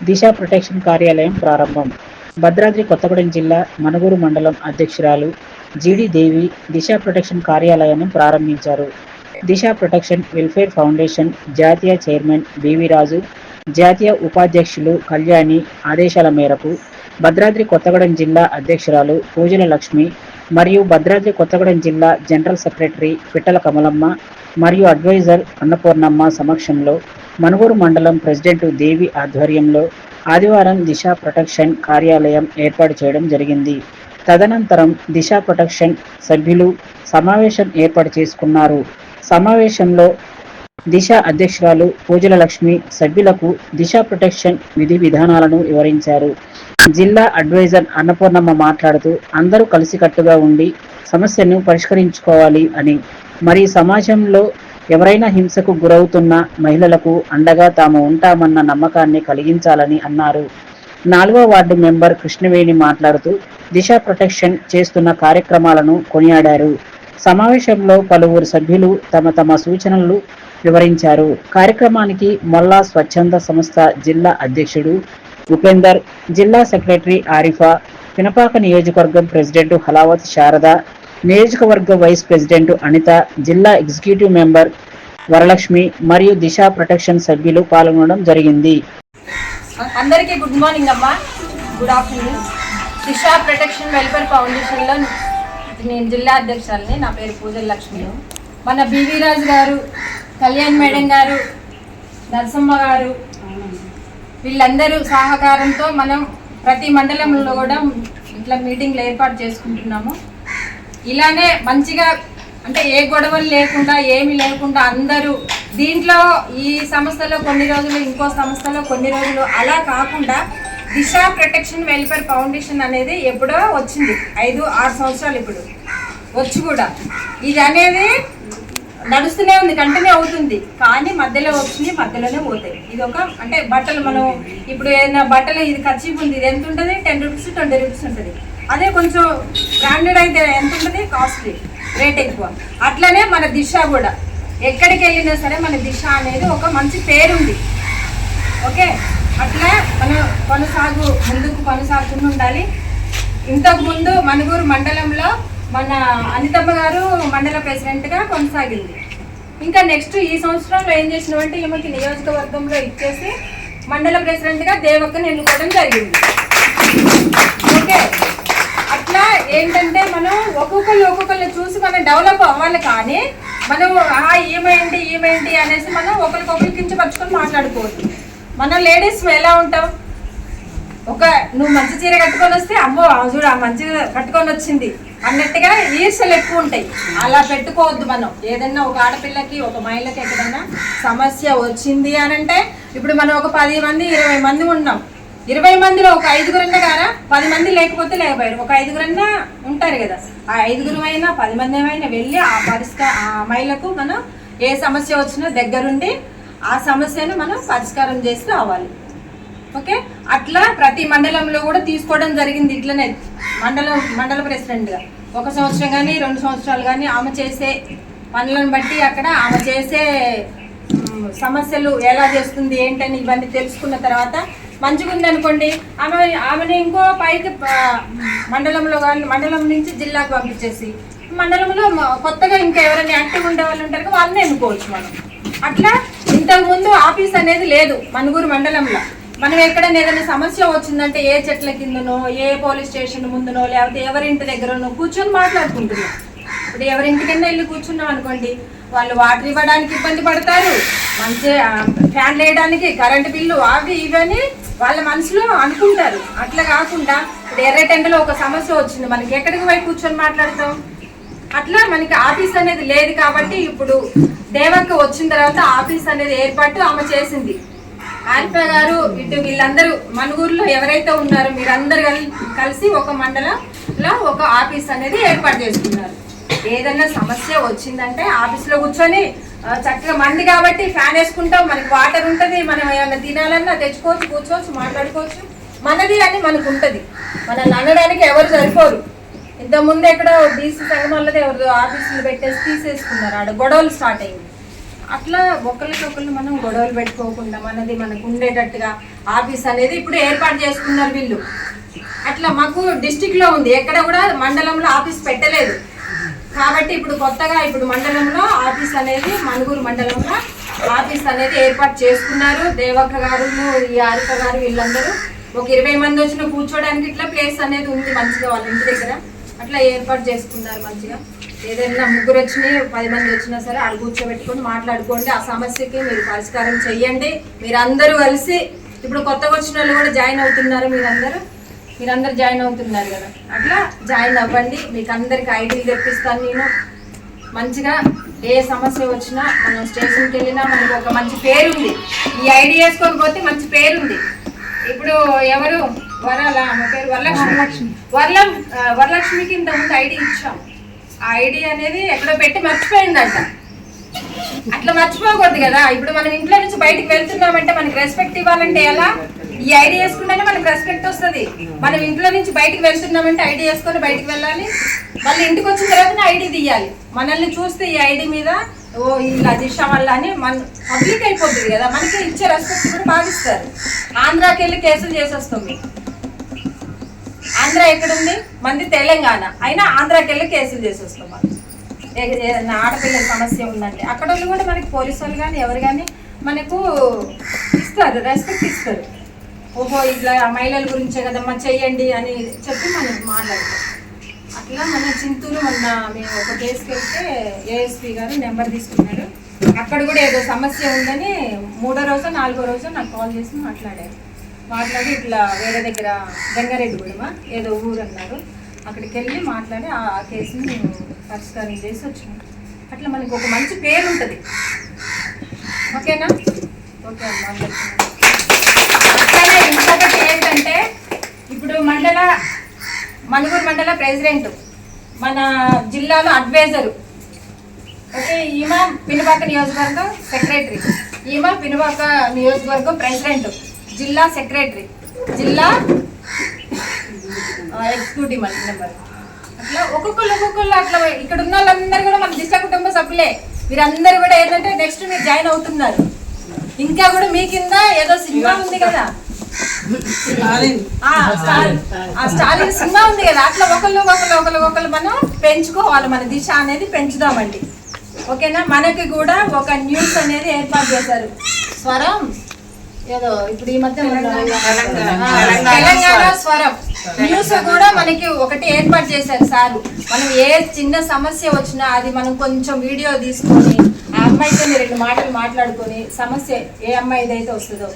దిశ protection కార్యాలయం ప్రారంభం. భద్రాద్రి కొత్తగూడెం జిల్లా మనుగూరు మండలం అధ్యక్షురాలు జీడి దేవి దిశ ప్రొటెక్షన్ కార్యాలయాన్ని ప్రారంభించారు. దిశ ప్రొటెక్షన్ వెల్ఫేర్ ఫౌండేషన్ జాతీయ చైర్మన్ బివి రాజు, జాతీయ ఉపాధ్యక్షులు కళ్యాణి ఆదేశాల మేరకు భద్రాద్రి కొత్తగూడెం జిల్లా అధ్యక్షురాలు పూజల లక్ష్మి మరియు భద్రాద్రి కొత్తగూడెం జిల్లా జనరల్ సెక్రటరీ పిట్టల కమలమ్మ మరియు అడ్వైజర్ అన్నపూర్ణమ్మ సమక్షంలో మనుగూరు మండలం ప్రెసిడెంట్ దేవి ఆధ్వర్యంలో ఆదివారం దిశ ప్రొటెక్షన్ కార్యాలయం ఏర్పాటు చేయడం జరిగింది. తదనంతరం దిశ ప్రొటెక్షన్ సభ్యులు సమావేశం ఏర్పాటు చేసుకున్నారు. సమావేశంలో దిశ అధ్యక్షురాలు పూజల లక్ష్మి సభ్యులకు దిశ ప్రొటెక్షన్ విధి విధానాలను వివరించారు. జిల్లా అడ్వైజర్ అన్నపూర్ణమ్మ మాట్లాడుతూ అందరూ కలిసికట్టుగా ఉండి సమస్యను పరిష్కరించుకోవాలి అని, మరి సమాజంలో ఎవరైనా హింసకు గురవుతున్న మహిళలకు అండగా తాము ఉంటామన్న నమ్మకాన్ని కలిగించాలని అన్నారు. 4వ వార్డు మెంబర్ కృష్ణవేణి మాట్లాడుతూ దిశ ప్రొటెక్షన్ చేస్తున్న కార్యక్రమాలను కొనియాడారు. సమావేశంలో పలువురు సభ్యులు తమ సూచనలు వివరించారు. కార్యక్రమానికి మొల్లా స్వచ్ఛంద సంస్థ జిల్లా అధ్యక్షుడు ఉపేందర్, జిల్లా సెక్రటరీ ఆరిఫా, పినపాక నియోజకవర్గం ప్రెసిడెంట్ హలావత్ శారద, నియోజకవర్గ వైస్ ప్రెసిడెంట్ అనిత, జిల్లా ఎగ్జిక్యూటివ్ మెంబర్ వరలక్ష్మి మరియు దిశ ప్రొటెక్షన్ సభ్యులు పాల్గొనడం జరిగింది. అందరికీ గుడ్ మార్నింగ్ అమ్మా, గుడ్ ఆఫ్టర్నూన్. దిశ ప్రొటెక్షన్ వెల్ఫేర్ ఫౌండేషన్లో నేను జిల్లా అధ్యక్షురాలని. నా పేరు పూజల లక్ష్మి. మన బివి రాజు గారు, కళ్యాణ్ మేడం గారు, నరసమ్మ గారు వీళ్ళందరూ సహకారంతో మనం ప్రతి మండలంలో కూడా ఇట్లా మీటింగ్లు ఏర్పాటు చేసుకుంటున్నాము. ఇలానే మంచిగా అంటే ఏ గొడవలు లేకుండా ఏమి లేకుండా అందరూ దీంట్లో ఈ సంస్థలో కొన్ని రోజులు, ఇంకో సంస్థలో కొన్ని రోజులు అలా కాకుండా దిశ ప్రొటెక్షన్ వెల్ఫేర్ ఫౌండేషన్ అనేది ఎప్పుడో వచ్చింది, 5-6 సంవత్సరాలు ఇప్పుడు వచ్చి కూడా ఇది అనేది నడుస్తూనే ఉంది, కంటిన్యూ అవుతుంది. కానీ మధ్యలో వచ్చింది, మధ్యలోనే పోతాయి. ఇది ఒక అంటే బట్టలు మనం ఇప్పుడు ఏదైనా బట్టలు ఇది ఖర్చు ఉంది, ఇది ఎంత ఉంటుంది? 10 రూపీస్ 20 రూపీస్ ఉంటుంది. అదే కొంచెం బ్రాండెడ్ అయితే ఎంత ఉంటుంది? కాస్ట్లీ రేట్ ఎక్కువ. అట్లనే మన దిశ కూడా ఎక్కడికి వెళ్ళినా సరే మన దిశ అనేది ఒక మంచి పేరుంది. ఓకే, అట్లా మనం ముందుకు కొనసాగుతూ ఉండాలి. ఇంతకుముందు మనుగూరు మండలంలో మన అనితమ్మ గారు మండల ప్రెసిడెంట్గా కొనసాగింది. ఇంకా నెక్స్ట్ ఈ సంవత్సరంలో ఏం చేసినామంటే ఈమెకి నియోజకవర్గంలో ఇచ్చేసి మండల ప్రెసిడెంట్గా దేవక్కని ఎన్నుకోవడం జరిగింది. ఓకే, అట్లా ఏంటంటే మనం ఒక్కొక్కళ్ళు చూసి మనం డెవలప్ అవ్వాలి. కానీ మనం ఏమేంటి అనేసి మనం ఒకరికొకరు కించపరుచుకొని మాట్లాడుకోవద్దు. మనం లేడీస్ ఎలా ఉంటాం? నువ్వు మంచి చీర కట్టుకొని వస్తే అమ్మో చూడు ఆ మంచిగా కట్టుకొని వచ్చింది అన్నట్టుగా ఈర్షలు ఎక్కువ ఉంటాయి. అలా పెట్టుకోవద్దు. మనం ఏదన్నా ఒక ఆడపిల్లకి, ఒక మహిళకి ఎక్కడన్నా సమస్య వచ్చింది అని అంటే ఇప్పుడు మనం ఒక 10 మంది 20 మంది ఉన్నాం. 20 మందిలో ఒక 5గురన్నా కారా, 10 మంది లేకపోతే లేకపోయారు, ఒక 5గురన్నా ఉంటారు కదా. ఆ 5గురమైనా 10 మంది ఏమైనా వెళ్ళి ఆ మహిళకు మనం ఏ సమస్య వచ్చినా దగ్గరుండి ఆ సమస్యను మనం పరిష్కారం చేసి రావాలి. ఓకే, అట్లా ప్రతి మండలంలో కూడా తీసుకోవడం జరిగింది. ఇట్లనే మండల ప్రెసిడెంట్గా 1 సంవత్సరం కానీ 2 సంవత్సరాలు కానీ ఆమె చేసే పనులను బట్టి అక్కడ ఆమె చేసే సమస్యలు ఎలా చేస్తుంది ఏంటని ఇవన్నీ తెలుసుకున్న తర్వాత మంచిగా ఉందనుకోండి, ఆమెను ఇంకో పైకి మండలంలో కానీ మండలం నుంచి జిల్లాకు పంపించేసి మండలంలో కొత్తగా ఇంకా ఎవరైనా యాక్టివ్ ఉండే వాళ్ళు ఉంటారు వాళ్ళని ఎన్నుకోవచ్చు మనం. అట్లా ఇంతకుముందు ఆఫీస్ అనేది లేదు మనుగూరు మండలంలో. మనం ఎక్కడైనా ఏదైనా సమస్య వచ్చిందంటే ఏ చెట్ల కిందనో, ఏ పోలీస్ స్టేషన్ ముందునో, లేకపోతే ఎవరింటి దగ్గరనో కూర్చొని మాట్లాడుకుంటున్నాం. ఇప్పుడు ఎవరింటికైనా వెళ్ళి కూర్చున్నాం అనుకోండి, వాళ్ళు వాటర్ ఇవ్వడానికి ఇబ్బంది పడతారు, మంచి ఫ్యాన్లు వేయడానికి, కరెంటు బిల్లు అవి ఇవని వాళ్ళ మనసులో అనుకుంటారు. అట్లా కాకుండా ఇప్పుడు ఎర్రటెండలో ఒక సమస్య వచ్చింది, మనకి ఎక్కడికి పోయి కూర్చొని మాట్లాడతాం? అట్లా మనకి ఆఫీస్ అనేది లేదు. కాబట్టి ఇప్పుడు దేవక్క వచ్చిన తర్వాత ఆఫీస్ అనేది ఏర్పాటు ఆమె చేసింది. ఆరిఫా గారు ఇటు వీళ్ళందరూ మనుగూరులో ఎవరైతే ఉన్నారో మీరందరూ కలిసి ఒక మండలంలో ఒక ఆఫీస్ అనేది ఏర్పాటు చేసుకున్నారు. ఏదైనా సమస్య వచ్చిందంటే ఆఫీస్లో కూర్చొని చక్కగా మంది కాబట్టి ఫ్యాన్ వేసుకుంటాం, మనకి వాటర్ ఉంటుంది, మనం ఏమైనా తినాలన్నా తెచ్చుకోవచ్చు, కూర్చోవచ్చు, మాట్లాడుకోవచ్చు. మనది అని మనకు ఉంటుంది. మనల్ని అనడానికి ఎవరు సరిపోరు. ఇంతకుముందు ఎక్కడో బీసీ సంఘం వల్లది ఎవరు ఆఫీసులు పెట్టేసి తీసేసుకున్నారు, ఆడ గొడవలు స్టార్ట్ అయింది. అట్లా ఒకరికొకరు మనం గొడవలు పెట్టుకోకుండా మనకు ఉండేటట్టుగా ఆఫీస్ అనేది ఇప్పుడు ఏర్పాటు చేసుకున్నారు వీళ్ళు. అట్లా మాకు డిస్టిక్లో ఉంది, ఎక్కడ కూడా మండలంలో ఆఫీస్ పెట్టలేదు. కాబట్టి ఇప్పుడు కొత్తగా ఇప్పుడు మండలంలో ఆఫీస్ అనేది మణుగూరు మండలంలో ఆఫీస్ అనేది ఏర్పాటు చేసుకున్నారు. దేవక్క గారు, ఈ హారిక గారు వీళ్ళందరూ ఒక 20 మంది వచ్చిన కూర్చోడానికి ఇట్లా ప్లేస్ అనేది ఉంది మంచిగా వాళ్ళ ఇంటి దగ్గర. అట్లా ఏర్పాటు చేసుకున్నారు మంచిగా. ఏదైనా 3 వచ్చినా 10 మంది వచ్చినా సరే ఆడ కూర్చోబెట్టుకొని మాట్లాడుకోండి, ఆ సమస్యకి మీరు పరిష్కారం చెయ్యండి. మీరందరూ కలిసి ఇప్పుడు కొత్తగా వచ్చిన వాళ్ళు కూడా జాయిన్ అవుతున్నారు, మీరందరూ జాయిన్ అవుతున్నారు కదా, అట్లా జాయిన్ అవ్వండి. మీకు అందరికి ఐడీలు తెప్పిస్తాను నేను. మంచిగా ఏ సమస్య వచ్చినా మనం స్టేషన్కి వెళ్ళినా మనకు ఒక మంచి పేరుంది. ఈ ఐడి వేసుకొని పోతే మంచి పేరుంది. ఇప్పుడు ఎవరు ఆమె పేరు వరలక్ష్మికి ఇంతకుముందు ఐడి ఇచ్చాం. ఆ ఐడి అనేది ఎక్కడో పెట్టి మర్చిపోయిందంట. అట్లా మర్చిపోకూడదు కదా. ఇప్పుడు మనం ఇంట్లో నుంచి బయటకు వెళ్తున్నామంటే మనకి రెస్పెక్ట్ ఇవ్వాలంటే ఎలా? ఈ ఐడి వేసుకుంటేనే మనకు రెస్పెక్ట్ వస్తుంది. మనం ఇంట్లో నుంచి బయటకు వెళ్తున్నామంటే ఐడి వేసుకొని బయటకు వెళ్ళాలి. మళ్ళీ ఇంటికి వచ్చిన తర్వాత ఐడి తీయాలి. మనల్ని చూస్తే ఈ ఐడి మీద ఓ ఇలా దిశ వల్ల అని మన పబ్లిక్ అయిపోతుంది కదా, మనకి ఇచ్చే రెస్పెక్ట్ కూడా భావిస్తారు. ఆంధ్రాకి వెళ్ళి కేసులు చేసేస్తాం. ఆంధ్ర ఎక్కడుంది? మంది తెలంగాణ, అయినా ఆంధ్రాకి వెళ్ళి కేసులు చేసేస్తాం. ఏదైనా ఆడపిల్లల సమస్య ఉందంటే అక్కడ వాళ్ళు కూడా మనకి పోలీసు వాళ్ళు కానీ ఎవరు కానీ మనకు ఇస్తారు, రెస్పెక్ట్ ఇస్తారు. ఓహో ఇట్లా మహిళల గురించే కదమ్మా చెయ్యండి అని చెప్పి మనం మాట్లాడతాం. అట్లా మన చింతూరు మేము ఒక కేసుకి వెళ్తే ఏఎస్పీ గారు నెంబర్ తీసుకున్నారు. అక్కడ కూడా ఏదో సమస్య ఉందని 3వ రోజు 4వ రోజు నాకు కాల్ చేసి మాట్లాడి ఇట్లా వేరే దగ్గర గంగారెడ్డిగూడెమా ఏదో ఊరు అన్నారు, అక్కడికి వెళ్ళి మాట్లాడి ఆ కేసుని మేము పరిష్కారం చేసి వచ్చినాం. అట్లా మనకు ఒక మంచి పేరు ఉంటుంది. ఓకేనా? ఓకే అమ్మా. అట్లానే ఇంకొకటి ఏంటంటే ఇప్పుడు మణుగూరు మండల ప్రెసిడెంట్, మన జిల్లాలో అడ్వైజరు, ఓకే, ఈమె పినపాక నియోజకవర్గం సెక్రటరీ, ఈమె పినపాక నియోజకవర్గం ప్రెసిడెంట్, జిల్లా సెక్రటరీ, జిల్లా ఎగ్జిక్యూటివ్ మెంబర్. అట్లా ఒక్కొక్కరు అట్లా ఇక్కడ ఉన్న వాళ్ళందరూ కూడా మన దిశ కుటుంబ సభ్యులే. మీరందరూ కూడా ఏంటంటే నెక్స్ట్ మీరు జాయిన్ అవుతున్నారు. ఇంకా కూడా మీ కింద ఏదో సినిమా ఉంది కదా, స్టాలిన్ సినిమా ఉంది కదా, అట్లా ఒకళ్ళు మనం పెంచుకోవాలి. మన దిశ అనేది పెంచుదామండి. ఓకేనా? మనకి కూడా ఒక న్యూస్ అనేది ఏర్పాటు చేశారు, స్వరం ఏదో ఇప్పుడు ఈ మధ్య తెలంగాణ స్వరం న్యూస్ కూడా మనకి ఒకటి ఏర్పాటు చేశారు సార్. మనం ఏ చిన్న సమస్య వచ్చినా అది మనం కొంచెం వీడియో తీసుకొని ఆ అమ్మాయితో 2 మాటలు మాట్లాడుకొని సమస్య ఏ అమ్మాయిదైతే వస్తుందో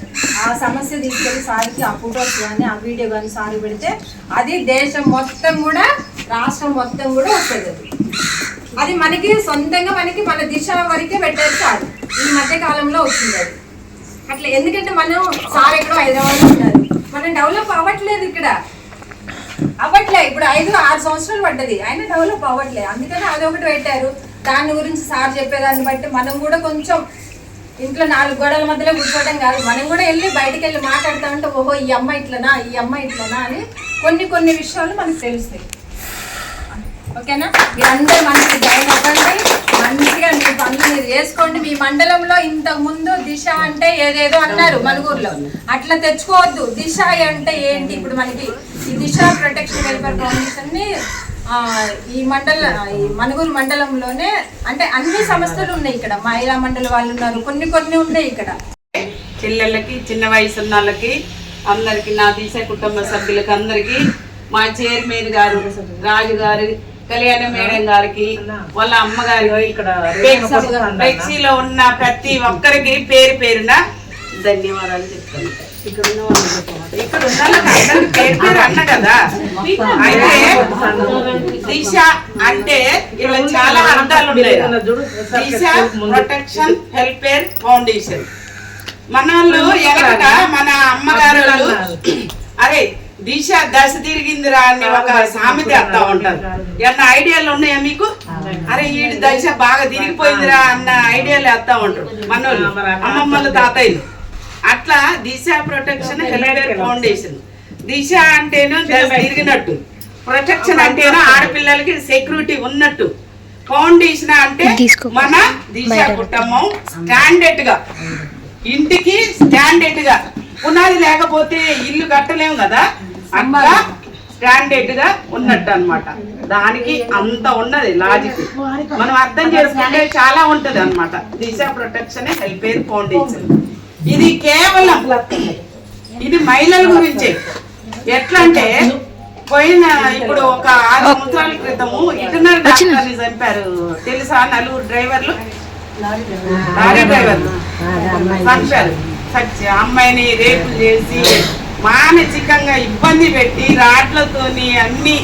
ఆ సమస్య తీసుకొని సార్కి ఆ ఫొటోస్ కానీ ఆ వీడియో కానీ సార్ పెడితే అది దేశం మొత్తం కూడా రాష్ట్రం మొత్తం కూడా వస్తుంది. అది మనకి సొంతంగా మన దిశ వరకే పెట్టారు సార్. ఈ మధ్య కాలంలో వచ్చింది అది. అట్లా ఎందుకంటే మనం సార్ ఎక్కడో హైదరాబాద్లో ఉన్నారు, మనం డెవలప్ అవ్వట్లేదు ఇక్కడ, అవ్వట్లే. ఇప్పుడు 5-6 సంవత్సరాలు పడ్డది, అయినా డెవలప్ అవ్వట్లే. అందుకని అది ఒకటి పెట్టారు. దాని గురించి సార్ చెప్పేదాన్ని బట్టి మనం కూడా కొంచెం ఇంట్లో 4 గోడల మధ్యలో కూర్చోవడం కాదు, మనం కూడా వెళ్ళి బయటికి వెళ్ళి మాట్లాడుతూ ఉంటే ఓహో ఈ అమ్మాయి ఇట్లనా అని కొన్ని విషయాలు మనకు తెలుస్తాయి. ఓకేనా? మీరందరూ మంచిగా జాయిన్ అవ్వండి, మంచిగా మీ పనులు మీరు చేసుకోండి. మీ మండలంలో ఇంతకు ముందు దిశ అంటే ఏదేదో అన్నారు మణుగూరులో, అట్లా తెచ్చుకోవద్దు. దిశ అంటే ఏంటి? ఇప్పుడు మనకి ఈ దిశ ప్రొటెక్షన్ వెల్ఫేర్ ఫౌండేషన్ ని ఈ మణుగూరు మండలంలోనే అంటే అన్ని సంస్థలు ఉన్నాయి. ఇక్కడ మహిళా మండలి వాళ్ళు ఉన్నారు, కొన్ని ఉన్నాయి ఇక్కడ. పిల్లలకి చిన్న వయసు ఉన్న వాళ్ళకి అందరికి నా దిశ కుటుంబ సభ్యులకి అందరికి మా చైర్మన్ గారు రాజు గారు, కళ్యాణ మేడం గారికి, వాళ్ళ అమ్మగారికి, ఫ్లెక్సీలో ఉన్న ప్రతి ఒక్కరికి పేరున ధన్యవాదాలు చెప్తాను. ఇక్కడ ఉన్న వాళ్ళకి పేరు అన్న కదా. అయితే దిశ అంటే ఇలా చాలా అర్థాలు ఉన్నాయి. దిశ ప్రొటెక్షన్ వెల్ఫేర్ ఫౌండేషన్. మన వాళ్ళు ఎనక మన అమ్మగారు అరే దిశ దశ తిరిగిందిరా అని ఒక సామెత అత్తా ఉంటారు. ఏమన్నా ఐడియాలు ఉన్నాయా మీకు? అరే ఈ దశ బాగా తిరిగిపోయిందిరా అన్న ఐడియాలు వేస్తా ఉంటారు మన వాళ్ళు, అమ్మమ్మల తాతయ్యలు. అట్లా దిశ ప్రొటెక్షన్ వెల్ఫేర్ ఫౌండేషన్. దిశ అంటేనో దశ తిరిగినట్టు, ప్రొటెక్షన్ అంటేనో ఆడపిల్లలకి సెక్యూరిటీ ఉన్నట్టు. ఫౌండేషన్ అంటే మన దిశ కుటుంబం స్టాండర్డ్ గా, ఇంటికి స్టాండర్డ్ గా, పునాది లేకపోతే ఇల్లు కట్టలేము కదా, అట్లా స్టాండర్డ్ గా ఉన్నట్టు అన్నమాట. దానికి అంత ఉన్నది లాజిక్, మనం అర్థం చేసుకుంటే చాలా ఉంటది అన్నమాట. దిశ ప్రొటెక్షన్ వెల్ఫేర్ ఫౌండేషన్ ఇది కేవలం ఇది మహిళల గురించే. ఎట్లా అంటే ఇప్పుడు ఒక 6 సంవత్సరాల క్రితము ఇటర్నల్ డాక్టర్ని చంపారు తెలుసా? నలుగురు డ్రైవర్లు, లారీ డ్రైవర్లు చంపారు. అమ్మాయిని రేపు చేసి మానసికంగా ఇబ్బంది పెట్టి రాడ్లతోని అన్ని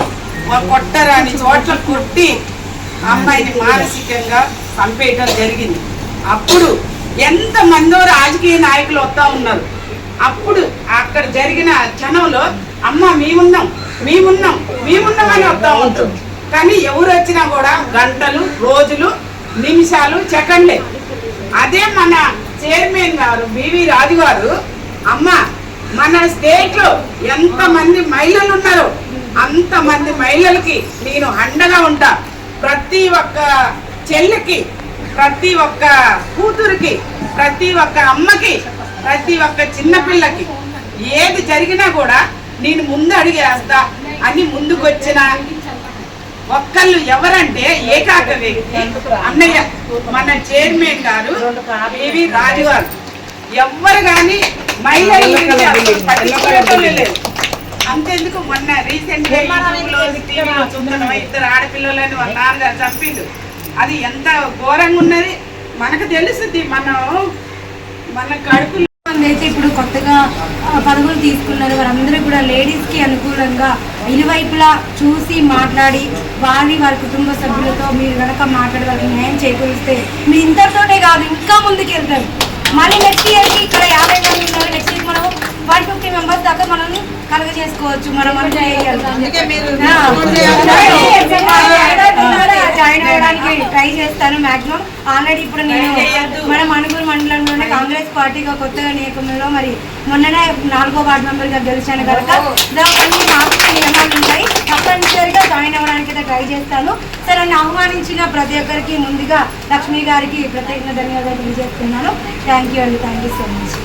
కొట్టరాని చోట్ల కొట్టి అమ్మాయిని మానసికంగా చంపేయడం జరిగింది. అప్పుడు ఎంత మందో రాజకీయ నాయకులు వస్తా ఉన్నారు. అప్పుడు అక్కడ జరిగిన క్షణంలో అమ్మ మేమున్నాం మేమున్నాం మేమున్నాం అని వస్తా ఉంటారు. కానీ ఎవరు వచ్చినా కూడా గంటలు, రోజులు, నిమిషాలు, సెకండ్లే. అదే మన చైర్మన్ గారు బివి రాజు గారు, అమ్మ మన స్టేట్ లో ఎంత మంది మహిళలు ఉన్నారో అంతమంది మహిళలకి నేను అండగా ఉంటా. ప్రతి ఒక్క చెల్లికి, ప్రతి ఒక్క కూతురికి, ప్రతి ఒక్క అమ్మకి, ప్రతి ఒక్క చిన్నపిల్లకి ఏది జరిగినా కూడా నేను ముందు అడిగేస్తా అని ముందుకు వచ్చిన ఒక్కళ్ళు ఎవరంటే ఏకాక వ్యక్తి అన్నయ్య, మన చైర్మన్ గారు బివి రాజు గారు. ఎవ్వరు కానీ మహిళలు లేదు. అంతెందుకు మొన్న రీసెంట్ గా చూస్తున్నాం, 2 ఆడపిల్లలని వాళ్ళ నాన్నగారు చంపిండు. అది ఎంత ఘోరంగా ఉన్నది మనకు తెలుస్తుంది. మన కడుపులో అయితే ఇప్పుడు కొత్తగా పదవులు తీసుకున్నారు, వారందరూ కూడా లేడీస్కి అనుకూలంగా ఇరువైపులా చూసి మాట్లాడి వారి కుటుంబ సభ్యులతో మీరు కనుక మాట్లాడి వాళ్ళకి న్యాయం చేకూరిస్తే మీరు ఇంతతోనే కాదు ఇంకా ముందుకు వెళ్తారు. మళ్ళీ నెక్స్ట్ ఇయర్కి ఇక్కడ 50 మంది ఉన్నారు, నెక్స్ట్ ఇయర్ మనం 150 మెంబర్స్ దాకా మనల్ని కలుగ చేసుకోవచ్చు. మనం జాయిన్ అవ్వడానికి ట్రై చేస్తాను మ్యాక్సిమం. ఆల్రెడీ ఇప్పుడు నేను మన మణుగూరు మండలంలోనే కాంగ్రెస్ పార్టీగా కొత్తగా నియమంలో మరి మొన్ననే 4వ వార్డు మెంబర్గా గెలిచాను కనుక దాని నాకు నియమాలు ఉంటాయి. తప్పనిసరిగా జాయిన్ అవ్వడానికి అయితే ట్రై చేస్తాను. సరే, నన్ను ఆహ్వానించిన ప్రతి ఒక్కరికి ముందుగా లక్ష్మి గారికి ప్రత్యేకంగా ధన్యవాదాలు తెలియజేస్తున్నాను. థ్యాంక్ యూ అండి, థ్యాంక్ యూ సో మచ్.